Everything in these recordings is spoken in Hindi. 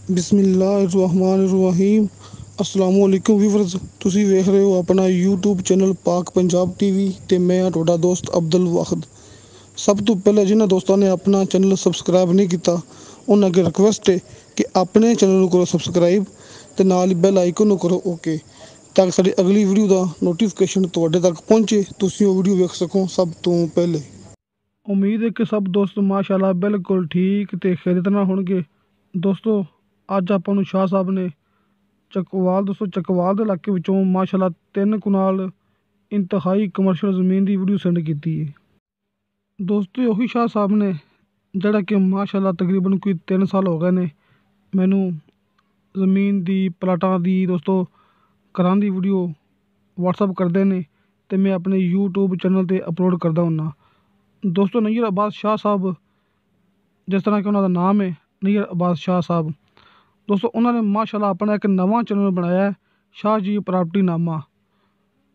बिस्मिल्लाहिर्रहमानिर्रहीम। अस्सलामु अलैकुम व्यूअर्स, ਤੁਸੀਂ ਵੇਖ ਰਹੇ ਹੋ ਆਪਣਾ YouTube ਚੈਨਲ ਪਾਕ ਪੰਜਾਬ ਟੀਵੀ ਤੇ ਮੈਂ ਹਾਂ ਤੁਹਾਡਾ ਦੋਸਤ ਅਬਦੁਲ ਵਾਹਿਦ। ਸਭ ਤੋਂ ਪਹਿਲਾਂ ਜਿਨ੍ਹਾਂ ਦੋਸਤਾਂ ਨੇ ਆਪਣਾ ਚੈਨਲ ਸਬਸਕ੍ਰਾਈਬ ਨਹੀਂ ਕੀਤਾ ਉਹਨਾਂ ਅੱਗੇ ਰਿਕੁਐਸਟ ਹੈ ਕਿ ਆਪਣੇ ਚੈਨਲ ਨੂੰ ਕਰੋ ਸਬਸਕ੍ਰਾਈਬ ਤੇ ਨਾਲ ਹੀ ਬੈਲ ਆਈਕਨ ਨੂੰ ਕਰੋ ਓਕੇ, ਤਾਂ ਕਿ ਸਾਡੀ ਅਗਲੀ ਵੀਡੀਓ ਦਾ ਨੋਟੀਫਿਕੇਸ਼ਨ ਤੁਹਾਡੇ ਤੱਕ ਪਹੁੰਚੇ, ਤੁਸੀਂ ਉਹ ਵੀਡੀਓ ਵੇਖ ਸਕੋ ਸਭ ਤੋਂ ਪਹਿਲੇ। ਉਮੀਦ ਹੈ ਕਿ ਸਭ ਦੋਸਤ ਮਾਸ਼ਾਅੱਲਾ ਬਿਲਕੁਲ ਠੀਕ ਤੇ ਖੈਰਿਅਤ ਨਾਲ ਹੋਣਗੇ। ਦੋਸਤੋ ਅੱਜ ਆਪਾਂ ਨੂੰ ਸ਼ਾਹ ਸਾਹਿਬ ਨੇ ਚੱਕਵਾਲ ਦੇ ਇਲਾਕੇ ਵਿੱਚੋਂ ਮਾਸ਼ਾਅੱਲਾ 3 ਕਨਾਲ ਇੰਤਹਾਈ ਕਮਰਸ਼ੀਅਲ ਜ਼ਮੀਨ ਦੀ ਵੀਡੀਓ ਸੈਂਡ ਕੀਤੀ ਹੈ। ਦੋਸਤੋ ਉਹੀ ਸ਼ਾਹ ਸਾਹਿਬ ਨੇ ਜਿਹੜਾ ਕਿ ਮਾਸ਼ਾਅੱਲਾ ਤਕਰੀਬਨ ਕੋਈ 3 ਸਾਲ ਹੋ ਗਏ ਨੇ ਮੈਨੂੰ ਜ਼ਮੀਨ ਦੀ ਪਲਾਟਾਂ ਦੀ ਦੋਸਤੋ ਘਰਾਂ ਦੀ ਵੀਡੀਓ WhatsApp ਕਰਦੇ ਨੇ ਤੇ ਮੈਂ ਆਪਣੇ YouTube ਚੈਨਲ 'ਤੇ ਅਪਲੋਡ ਕਰਦਾ ਹੁੰਦਾ। ਦੋਸਤੋ ਨਈਰ ਅਬਾਸ ਸ਼ਾਹ ਸਾਹਿਬ, ਜਿਸ ਤਰ੍ਹਾਂ ਕਿ ਉਹਨਾਂ ਦਾ ਨਾਮ ਹੈ ਨਈਰ ਅਬਾਸ ਸ਼ਾਹ ਸਾਹਿਬ, ਦੋਸਤੋ ਉਹਨਾਂ ਨੇ ਮਾਸ਼ਾਅੱਲਾ ਆਪਣਾ ਇੱਕ ਨਵਾਂ ਚੈਨਲ ਬਣਾਇਆ ਸ਼ਾਹ ਜੀ ਪ੍ਰਾਪਰਟੀ ਨਾਮਾ।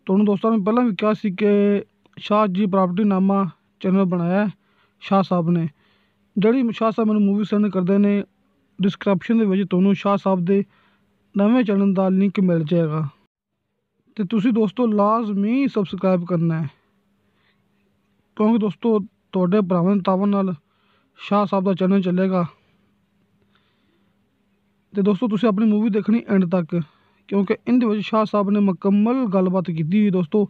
ਤੁਹਾਨੂੰ ਦੋਸਤਾਂ ਨੇ ਪਹਿਲਾਂ ਵੀ ਕਿਹਾ ਸੀ ਕਿ ਸ਼ਾਹ ਜੀ ਪ੍ਰਾਪਰਟੀ ਨਾਮਾ ਚੈਨਲ ਬਣਾਇਆ ਸ਼ਾਹ ਸਾਹਿਬ ਨੇ। ਜਿਹੜੀ ਸ਼ਾਹ ਸਾਹਿਬ ਮੈਨੂੰ ਮੂਵੀ ਸੈਂਡ ਕਰਦੇ ਨੇ ਡਿਸਕ੍ਰਿਪਸ਼ਨ ਦੇ ਵਿੱਚ ਤੁਹਾਨੂੰ ਸ਼ਾਹ ਸਾਹਿਬ ਦੇ ਨਵੇਂ ਚੈਨਲ ਦਾ ਲਿੰਕ ਮਿਲ ਜਾਏਗਾ ਤੇ ਤੁਸੀਂ ਦੋਸਤੋ ਲਾਜ਼ਮੀ ਸਬਸਕ੍ਰਾਈਬ ਕਰਨਾ ਹੈ, ਕਿਉਂਕਿ ਦੋਸਤੋ ਤੁਹਾਡੇ ਭਰਾਵਾਂ ਦੇ ਤਾਵਨ ਨਾਲ ਸ਼ਾਹ ਸਾਹਿਬ ਦਾ ਚੈਨਲ ਚੱਲੇਗਾ। ਤੇ ਦੋਸਤੋ ਤੁਸੀਂ ਆਪਣੀ ਮੂਵੀ ਦੇਖਣੀ ਐਂਡ ਤੱਕ, ਕਿਉਂਕਿ ਇਹਦੇ ਵਿੱਚ ਸ਼ਾਹ ਸਾਹਿਬ ਨੇ ਮੁਕੰਮਲ ਗੱਲਬਾਤ ਕੀਤੀ ਹੋਈ। ਦੋਸਤੋ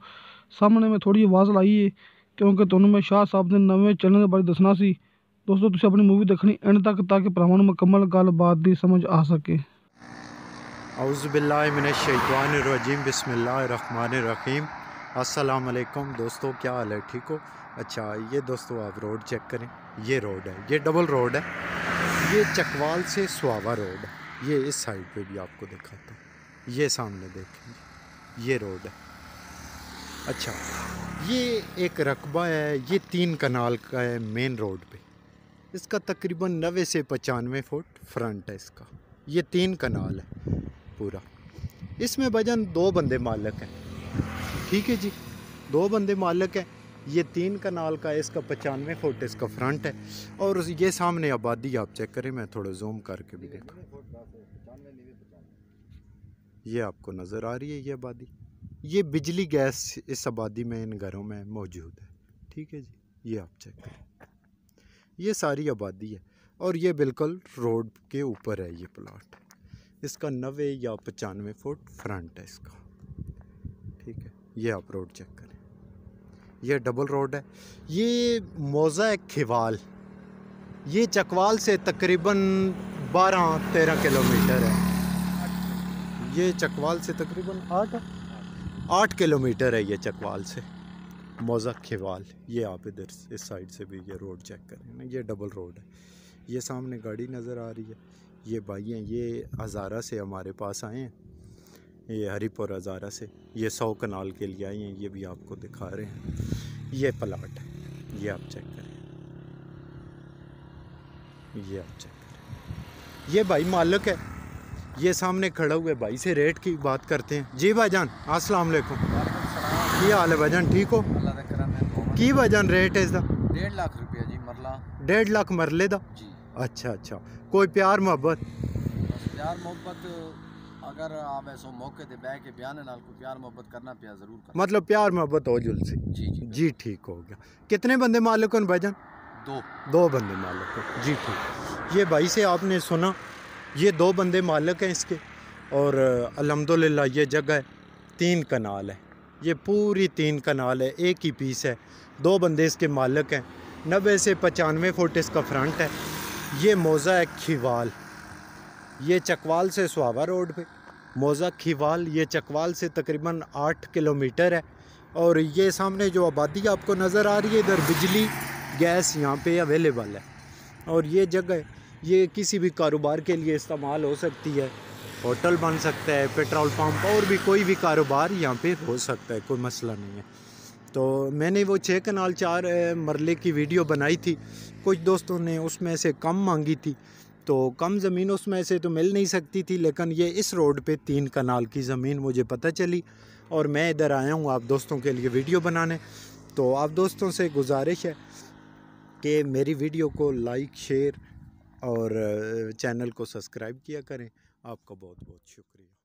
ਸਾਹਮਣੇ ਮੈਂ ਥੋੜ੍ਹੀ ਆਵਾਜ਼ ਲਾਈ ਹੈ ਕਿਉਂਕਿ ਤੁਹਾਨੂੰ ਮੈਂ ਸ਼ਾਹ ਸਾਹਿਬ ਦੇ ਨਵੇਂ ਚੈਨਲ ਦੇ ਬਾਰੇ ਦੱਸਣਾ ਸੀ। ਦੋਸਤੋ ਤੁਸੀਂ ਆਪਣੀ ਮੂਵੀ ਦੇਖਣੀ ਐਂਡ ਤੱਕ ਤਾਂ ਕਿ ਭਰਾਵਾਂ ਨੂੰ ਮੁਕੰਮਲ ਗੱਲਬਾਤ ਦੀ ਸਮਝ ਆ ਸਕੇ। औज़ुबिल्लाहि मिनश्शैतानिर्रजीम, बिस्मिल्लाहिर्रहमानिर्रहीम। अस्सलाम वालेकुम दोस्तों, क्या हाल है? ठीक हो? अच्छा, ये दोस्तों आप रोड चेक करें, ये रोड है, ये डबल रोड है, ये चकवाल से सुहावा रोड है। ये इस साइड पे भी आपको दिखाता हूँ, ये सामने देखें ये रोड है। अच्छा, ये एक रकबा है, ये 3 कनाल का है मेन रोड पे। इसका तकरीबन 90 से 95 फुट फ्रंट है इसका। ये 3 कनाल है पूरा। इसमें वजन 2 बंदे मालिक हैं, ठीक है जी, 2 बंदे मालिक हैं। ये 3 कनाल का है, इसका 95 फुट इसका फ्रंट है। और ये सामने आबादी आप चेक करें, मैं थोड़ा जूम करके भी देखा, ये आपको नज़र आ रही है ये आबादी। ये बिजली गैस इस आबादी में इन घरों में मौजूद है, ठीक है जी, ये आप चेक करें, ये सारी आबादी है। और ये बिल्कुल रोड के ऊपर है ये प्लाट। इसका 90 या 95 फुट फ्रंट है इसका, ठीक है। ये आप रोड चेक करें, ये डबल रोड है। ये मौज़ा खिवाल, ये चकवाल से तकरीबन 12-13 किलोमीटर है। ये चकवाल से तकरीबन 8 किलोमीटर है ये चकवाल से मौज़ा खिवाल। ये आप इधर इस साइड से भी ये रोड चेक करें ना, ये डबल रोड है। ये सामने गाड़ी नज़र आ रही है, ये भाई हैं, ये हज़ारा से हमारे पास आए हैं, ये हरीपुर हज़ारा से, ये 100 कनाल के लिए आए हैं। ये भी आपको दिखा रहे हैं, ये प्लाट है, ये आप चेक करें, ये आप चेक करें। ये भाई मालिक है, ये सामने खड़ा हुए भाई से रेट की बात करते हैं। जी भाईजान अस्सलाम वालेकुम, क्या हाल है भाईजान, ठीक हो? की भाईजान रेट है इसका? 1.5 लाख रुपया जी मरला। 1.5 लाख मरले दा? अच्छा अच्छा, कोई प्यार मोहब्बत? प्यार मोहब्बत अगर आप ऐसो मौके ते बह के बयान नाल कोई प्यार मोहब्बत करना पिया जरूर कर, मतलब प्यार मोहब्बत हो जुल से। जी जी जी ठीक हो गया। कितने बंदे मालिक हो भाईजान? 2 बंदे मालिक हो, जी ठीक। ये भाई से आपने सुना, ये 2 बंदे मालिक हैं इसके। और अल्हम्दुलिल्लाह ये जगह 3 कनाल है, ये पूरी 3 कनाल है, एक ही पीस है। 2 बंदे इसके मालिक हैं। 90 से 95 फुट इसका फ्रंट है। ये मौज़ा खिवाल, ये चकवाल से सुहावा रोड पे मौज़ा खिवाल, ये चकवाल से तकरीबन 8 किलोमीटर है। और ये सामने जो आबादी आपको नज़र आ रही है, इधर बिजली गैस यहाँ पे अवेलेबल है। और ये जगह ये किसी भी कारोबार के लिए इस्तेमाल हो सकती है, होटल बन सकता है, पेट्रोल पंप, और भी कोई भी कारोबार यहाँ पे हो सकता है, कोई मसला नहीं है। तो मैंने वो 6 कनाल 4 मरले की वीडियो बनाई थी, कुछ दोस्तों ने उसमें से कम मांगी थी, तो कम ज़मीन उसमें से तो मिल नहीं सकती थी, लेकिन ये इस रोड पे 3 कनाल की ज़मीन मुझे पता चली और मैं इधर आया हूँ आप दोस्तों के लिए वीडियो बनाने। तो आप दोस्तों से गुजारिश है कि मेरी वीडियो को लाइक शेयर और चैनल को सब्सक्राइब किया करें। आपका बहुत बहुत शुक्रिया।